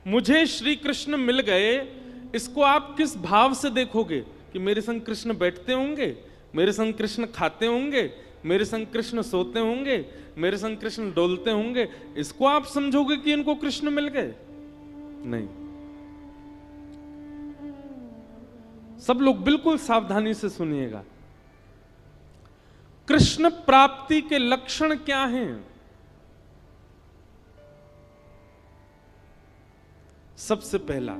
मुझे श्री कृष्ण मिल गए, इसको आप किस भाव से देखोगे? कि मेरे संग कृष्ण बैठते होंगे, मेरे संग कृष्ण खाते होंगे, मेरे संग कृष्ण सोते होंगे, मेरे संग कृष्ण डोलते होंगे, इसको आप समझोगे कि इनको कृष्ण मिल गए? नहीं। सब लोग बिल्कुल सावधानी से सुनिएगा। कृष्ण प्राप्ति के लक्षण क्या हैं? सबसे पहला,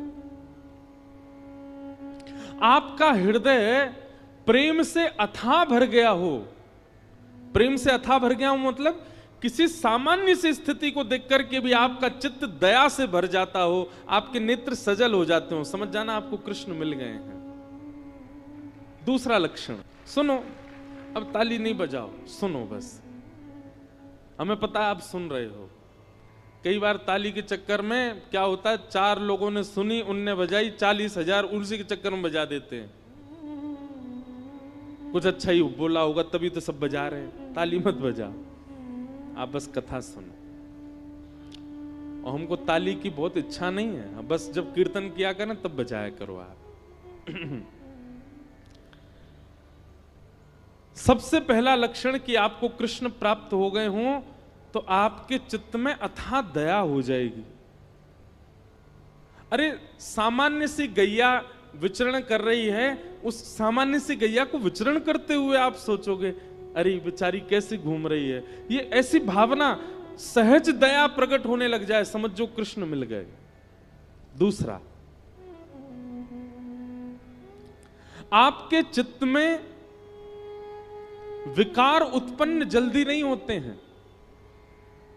आपका हृदय प्रेम से अथाह भर गया हो। प्रेम से अथाह भर गया हो मतलब किसी सामान्य सी स्थिति को देखकर के भी आपका चित्त दया से भर जाता हो, आपके नेत्र सजल हो जाते हो, समझ जाना आपको कृष्ण मिल गए हैं। दूसरा लक्षण, सुनो, अब ताली नहीं बजाओ, सुनो बस। हमें पता है आप सुन रहे हो। कई बार ताली के चक्कर में क्या होता है, 4 लोगों ने सुनी, उनने बजाई, 40,000 उसी के चक्कर में बजा देते हैं। कुछ अच्छा ही बोला होगा तभी तो सब बजा रहे हैं। ताली मत बजाओ, आप बस कथा सुनो। और हमको ताली की बहुत इच्छा नहीं है, बस जब कीर्तन किया करें तब बजाया करो आप। सबसे पहला लक्षण कि आपको कृष्ण प्राप्त हो गए हों तो आपके चित्त में अथाह दया हो जाएगी। अरे सामान्य सी गैया विचरण कर रही है, उस सामान्य सी गैया को विचरण करते हुए आप सोचोगे अरे बेचारी कैसे घूम रही है, ये ऐसी भावना, सहज दया प्रकट होने लग जाए, समझो कृष्ण मिल गए। दूसरा, आपके चित्त में विकार उत्पन्न जल्दी नहीं होते हैं,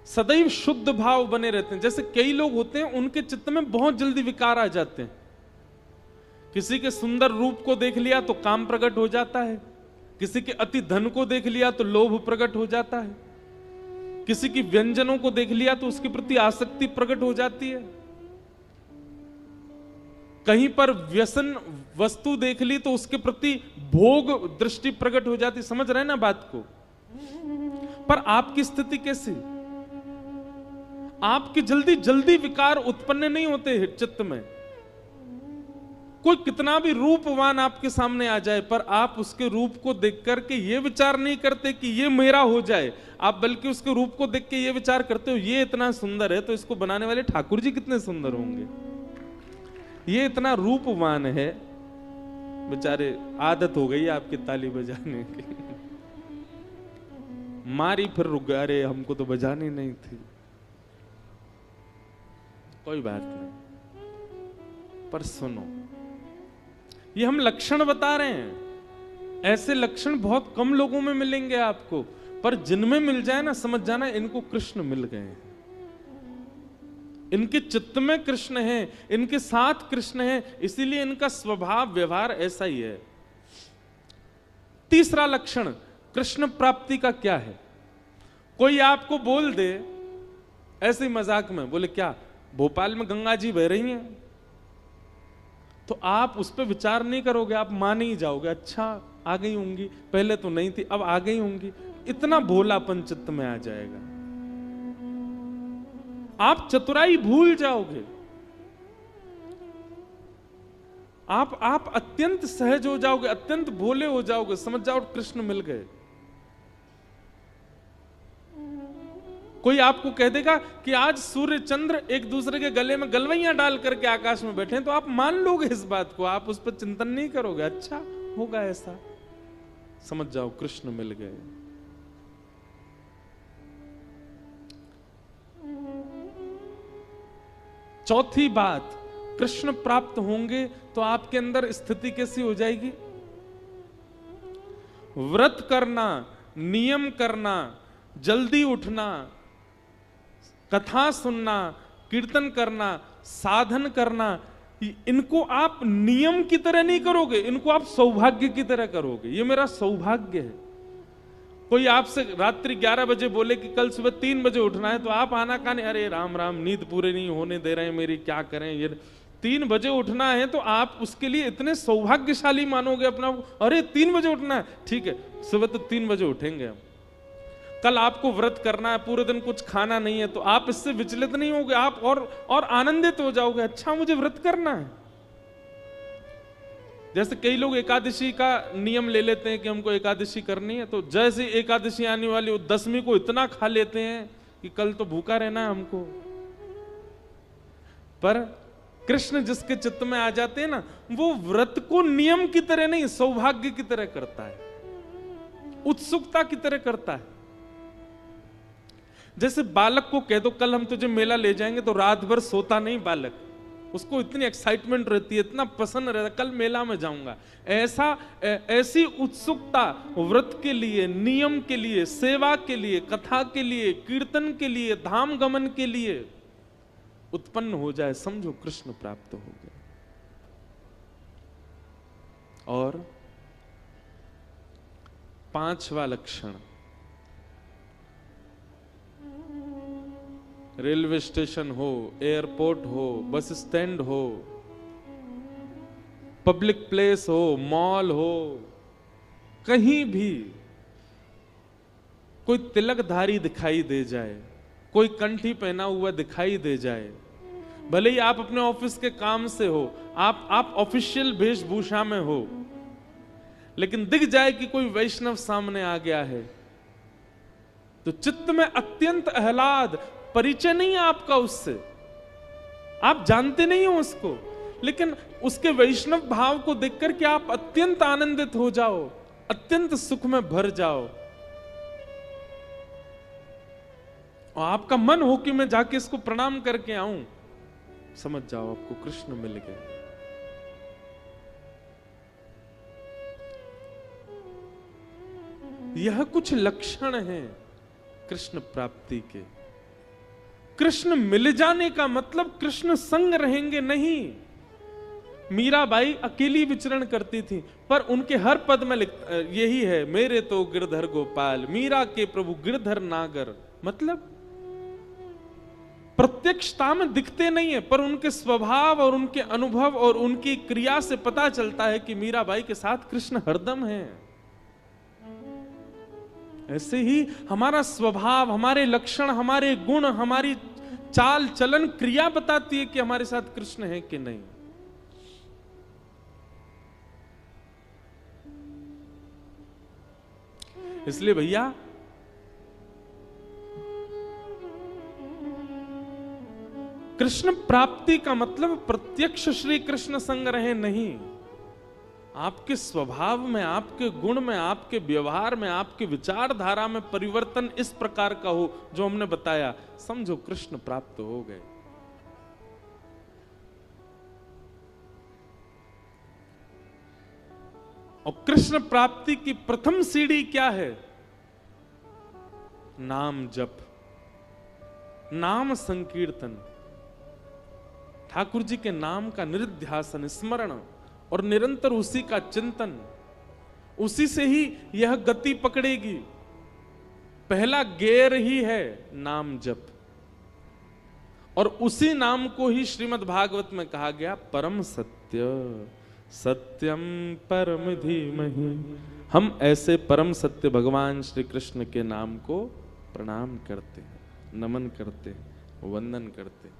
सदैव शुद्ध भाव बने रहते हैं। जैसे कई लोग होते हैं उनके चित्त में बहुत जल्दी विकार आ जाते हैं। किसी के सुंदर रूप को देख लिया तो काम प्रकट हो जाता है, किसी के अति धन को देख लिया तो लोभ प्रकट हो जाता है, किसी की व्यंजनों को देख लिया तो उसके प्रति आसक्ति प्रकट हो जाती है, कहीं पर व्यसन वस्तु देख ली तो उसके प्रति भोग दृष्टि प्रकट हो जाती। समझ रहे ना बात को? पर आपकी स्थिति कैसी? आपके जल्दी जल्दी विकार उत्पन्न नहीं होते चित्त में। कोई कितना भी रूपवान आपके सामने आ जाए पर आप उसके रूप को देख करके ये विचार नहीं करते कि ये मेरा हो जाए, आप बल्कि उसके रूप को देख के ये विचार करते हो ये इतना सुंदर है तो इसको बनाने वाले ठाकुर जी कितने सुंदर होंगे, ये इतना रूपवान है, बेचारे आदत हो गई आपकी ताली बजाने की। मारी फिर रुक गए, अरे हमको तो बजानी नहीं थी। कोई बात नहीं, पर सुनो, ये हम लक्षण बता रहे हैं। ऐसे लक्षण बहुत कम लोगों में मिलेंगे आपको, पर जिनमें मिल जाए ना समझ जाना इनको कृष्ण मिल गए हैं। इनके चित्त में कृष्ण है, इनके साथ कृष्ण है, इसीलिए इनका स्वभाव व्यवहार ऐसा ही है। तीसरा लक्षण कृष्ण प्राप्ति का क्या है? कोई आपको बोल दे ऐसे ही मजाक में, बोले क्या भोपाल में गंगा जी बह रही हैं, तो आप उस पर विचार नहीं करोगे, आप मान ही जाओगे, अच्छा आ गई होंगी, पहले तो नहीं थी अब आ गई होंगी। इतना भोलापन चित्त में आ जाएगा, आप चतुराई भूल जाओगे, आप अत्यंत सहज हो जाओगे, अत्यंत भोले हो जाओगे, समझ जाओ कृष्ण मिल गए। कोई आपको कह देगा कि आज सूर्य चंद्र एक दूसरे के गले में गलवैयां डाल करके आकाश में बैठे हैं, तो आप मान लोगे इस बात को, आप उस पर चिंतन नहीं करोगे, अच्छा होगा ऐसा, समझ जाओ कृष्ण मिल गए। चौथी बात, कृष्ण प्राप्त होंगे तो आपके अंदर स्थिति कैसी हो जाएगी? व्रत करना, नियम करना, जल्दी उठना, कथा सुनना, कीर्तन करना, साधन करना, इनको आप नियम की तरह नहीं करोगे, इनको आप सौभाग्य की तरह करोगे। ये मेरा सौभाग्य है। कोई आपसे रात्रि 11 बजे बोले कि कल सुबह 3 बजे उठना है, तो आप आना काने, अरे राम राम नींद पूरे नहीं होने दे रहे हैं मेरी, क्या करें, ये 3 बजे उठना है, तो आप उसके लिए इतने सौभाग्यशाली मानोगे अपना। अरे 3 बजे उठना है, ठीक है सुबह तो 3 बजे उठेंगे हम। कल आपको व्रत करना है, पूरे दिन कुछ खाना नहीं है, तो आप इससे विचलित नहीं होगे, आप और आनंदित हो जाओगे, अच्छा मुझे व्रत करना है। जैसे कई लोग एकादशी का नियम ले लेते हैं कि हमको एकादशी करनी है, तो जैसे एकादशी आने वाली, वो 10वीं को इतना खा लेते हैं कि कल तो भूखा रहना है हमको। पर कृष्ण जिसके चित्त में आ जाते हैं ना, वो व्रत को नियम की तरह नहीं, सौभाग्य की तरह करता है, उत्सुकता की तरह करता है। जैसे बालक को कह दो कल हम तुझे मेला ले जाएंगे, तो रात भर सोता नहीं बालक, उसको इतनी एक्साइटमेंट रहती है, इतना पसंद रहता है, कल मेला में जाऊंगा। ऐसी उत्सुकता व्रत के लिए, नियम के लिए, सेवा के लिए, कथा के लिए, कीर्तन के लिए, धाम गमन के लिए उत्पन्न हो जाए, समझो कृष्ण प्राप्त हो गए। और 5वां लक्षण, रेलवे स्टेशन हो, एयरपोर्ट हो, बस स्टैंड हो, पब्लिक प्लेस हो, मॉल हो, कहीं भी कोई तिलकधारी दिखाई दे जाए, कोई कंठी पहना हुआ दिखाई दे जाए, भले ही आप अपने ऑफिस के काम से हो, आप ऑफिशियल वेशभूषा में हो, लेकिन दिख जाए कि कोई वैष्णव सामने आ गया है, तो चित्त में अत्यंत आह्लाद, परिचय नहीं है आपका उससे, आप जानते नहीं हो उसको, लेकिन उसके वैष्णव भाव को देख करके आप अत्यंत आनंदित हो जाओ, अत्यंत सुख में भर जाओ, और आपका मन हो कि मैं जाके इसको प्रणाम करके आऊं, समझ जाओ आपको कृष्ण मिल गए। यह कुछ लक्षण हैं कृष्ण प्राप्ति के। कृष्ण मिल जाने का मतलब कृष्ण संग रहेंगे नहीं। मीराबाई अकेली विचरण करती थी, पर उनके हर पद में यही है, मेरे तो गिरधर गोपाल, मीरा के प्रभु गिरधर नागर। मतलब प्रत्यक्षता में दिखते नहीं है, पर उनके स्वभाव और उनके अनुभव और उनकी क्रिया से पता चलता है कि मीराबाई के साथ कृष्ण हरदम है। ऐसे ही हमारा स्वभाव, हमारे लक्षण, हमारे गुण, हमारी चाल चलन, क्रिया बताती है कि हमारे साथ कृष्ण है कि नहीं। इसलिए भैया कृष्ण प्राप्ति का मतलब प्रत्यक्ष श्री कृष्ण संग रहे नहीं, आपके स्वभाव में, आपके गुण में, आपके व्यवहार में, आपके विचारधारा में परिवर्तन इस प्रकार का हो जो हमने बताया, समझो कृष्ण प्राप्त हो गए। और कृष्ण प्राप्ति की प्रथम सीढ़ी क्या है? नाम जप, नाम संकीर्तन, ठाकुर जी के नाम का निरुध्यासन, स्मरण और निरंतर उसी का चिंतन, उसी से ही यह गति पकड़ेगी। पहला गेर ही है नाम जप, और उसी नाम को ही श्रीमद् भागवत में कहा गया परम सत्य, सत्यम परम धीमहि। हम ऐसे परम सत्य भगवान श्री कृष्ण के नाम को प्रणाम करते हैं, नमन करते हैं, वंदन करते हैं।